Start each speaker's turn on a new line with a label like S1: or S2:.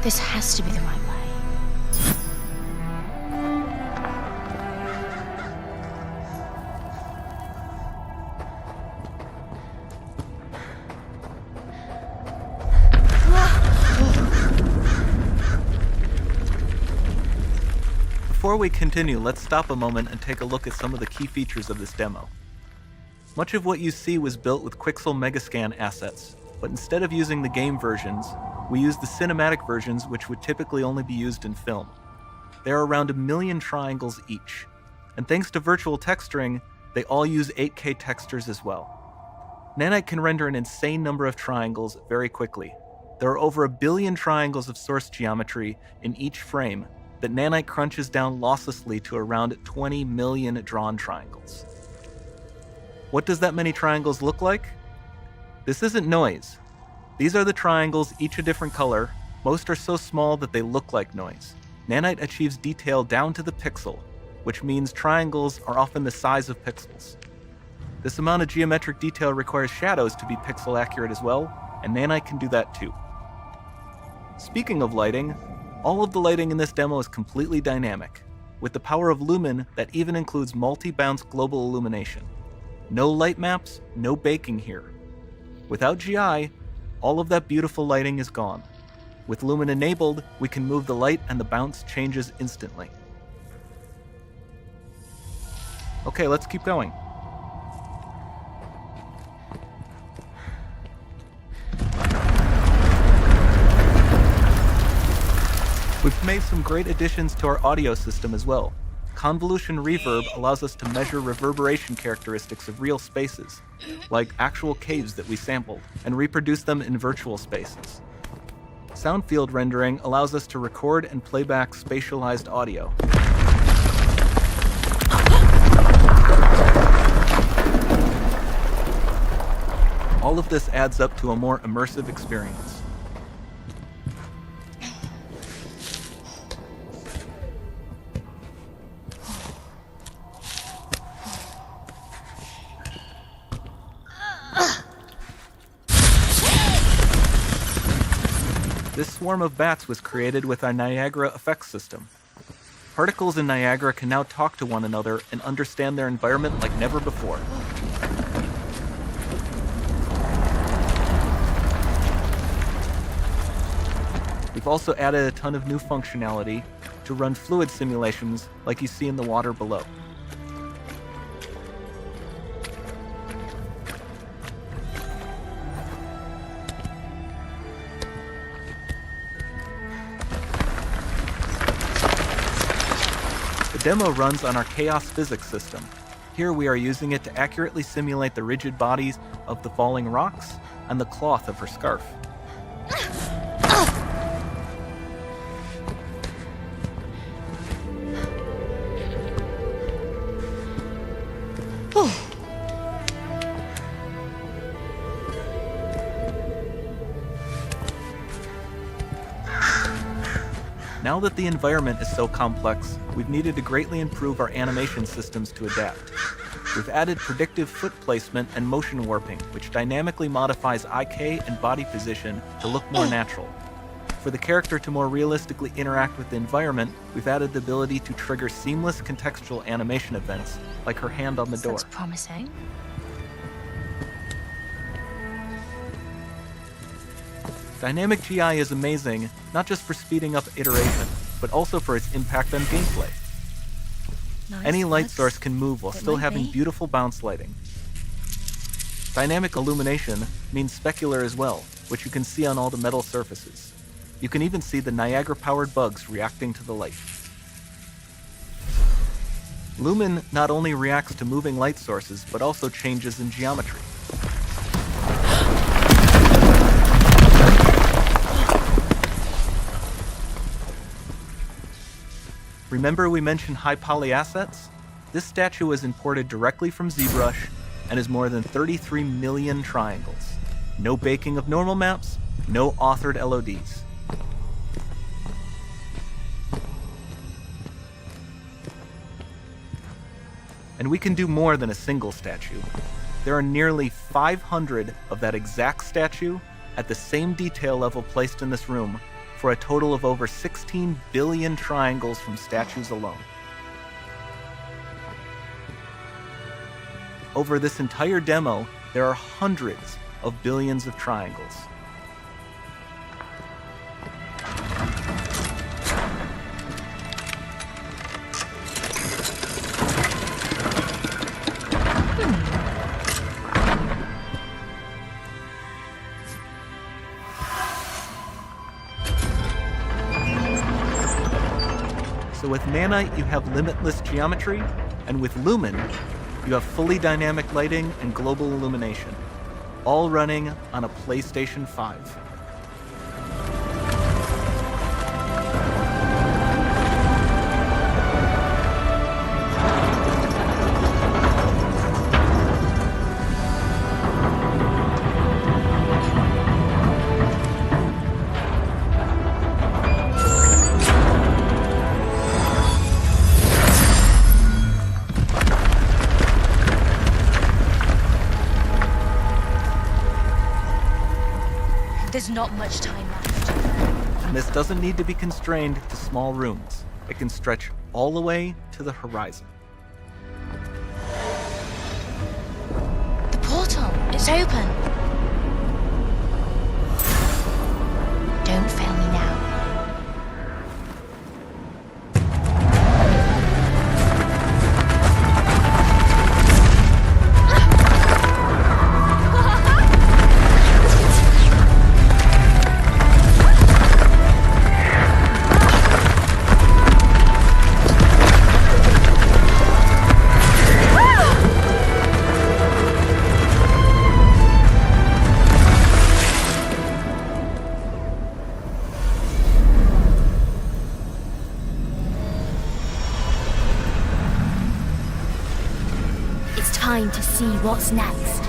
S1: This has to be the right way.
S2: Before we continue, let's stop a moment and take a look at some of the key features of this demo. Much of what you see was built with Quixel Megascan assets, but instead of using the game versions, we used the cinematic versions, which would typically only be used in film. There are around 1 million triangles each, and thanks to virtual texturing, they all use 8K textures as well. Nanite can render an insane number of triangles very quickly. There are over 1 billion triangles of source geometry in each frame that Nanite crunches down losslessly to around 20 million drawn triangles. What does that many triangles look like? This isn't noise. These are the triangles, each a different color. Most are so small that they look like noise. Nanite achieves detail down to the pixel, which means triangles are often the size of pixels. This amount of geometric detail requires shadows to be pixel accurate as well, and Nanite can do that too. Speaking of lighting, all of the lighting in this demo is completely dynamic, with the power of Lumen that even includes multi-bounce global illumination. No light maps, no baking here. Without GI, all of that beautiful lighting is gone. With Lumen enabled, we can move the light and the bounce changes instantly. Okay, let's keep going. We've made some great additions to our audio system as well. Convolution reverb allows us to measure reverberation characteristics of real spaces, like actual caves that we sampled, and reproduce them in virtual spaces. Sound field rendering allows us to record and playback spatialized audio. All of this adds up to a more immersive experience. This swarm of bats was created with our Niagara effects system. Particles in Niagara can now talk to one another and understand their environment like never before. We've also added a ton of new functionality to run fluid simulations like you see in the water below. The demo runs on our chaos physics system. Here we are using it to accurately simulate the rigid bodies of the falling rocks and the cloth of her scarf. Now that the environment is so complex, we've needed to greatly improve our animation systems to adapt. We've added predictive foot placement and motion warping, which dynamically modifies IK and body position to look more natural. For the character to more realistically interact with the environment, we've added the ability to trigger seamless contextual animation events, like her hand on the door.
S1: That's promising.
S2: Dynamic GI is amazing, not just for speeding up iteration, but also for its impact on gameplay.
S1: Nice.
S2: Any light source can move while still having
S1: be.
S2: beautiful bounce lighting. Dynamic illumination means specular as well, which you can see on all the metal surfaces. You can even see the Niagara-powered bugs reacting to the light. Lumen not only reacts to moving light sources, but also changes in geometry. Remember we mentioned high poly assets? This statue was imported directly from ZBrush and is more than 33 million triangles. No baking of normal maps, no authored LODs. And we can do more than a single statue. There are nearly 500 of that exact statue at the same detail level placed in this room, for a total of over 16 billion triangles from statues alone. Over this entire demo, there are hundreds of billions of triangles. So with Nanite, you have limitless geometry, and with Lumen, you have fully dynamic lighting and global illumination, all running on a PlayStation 5.
S1: There's not much time left.
S2: And this doesn't need to be constrained to small rooms. It can stretch all the way to the horizon.
S1: The portal, it's open. Don't fail me now.
S3: Time to see what's next.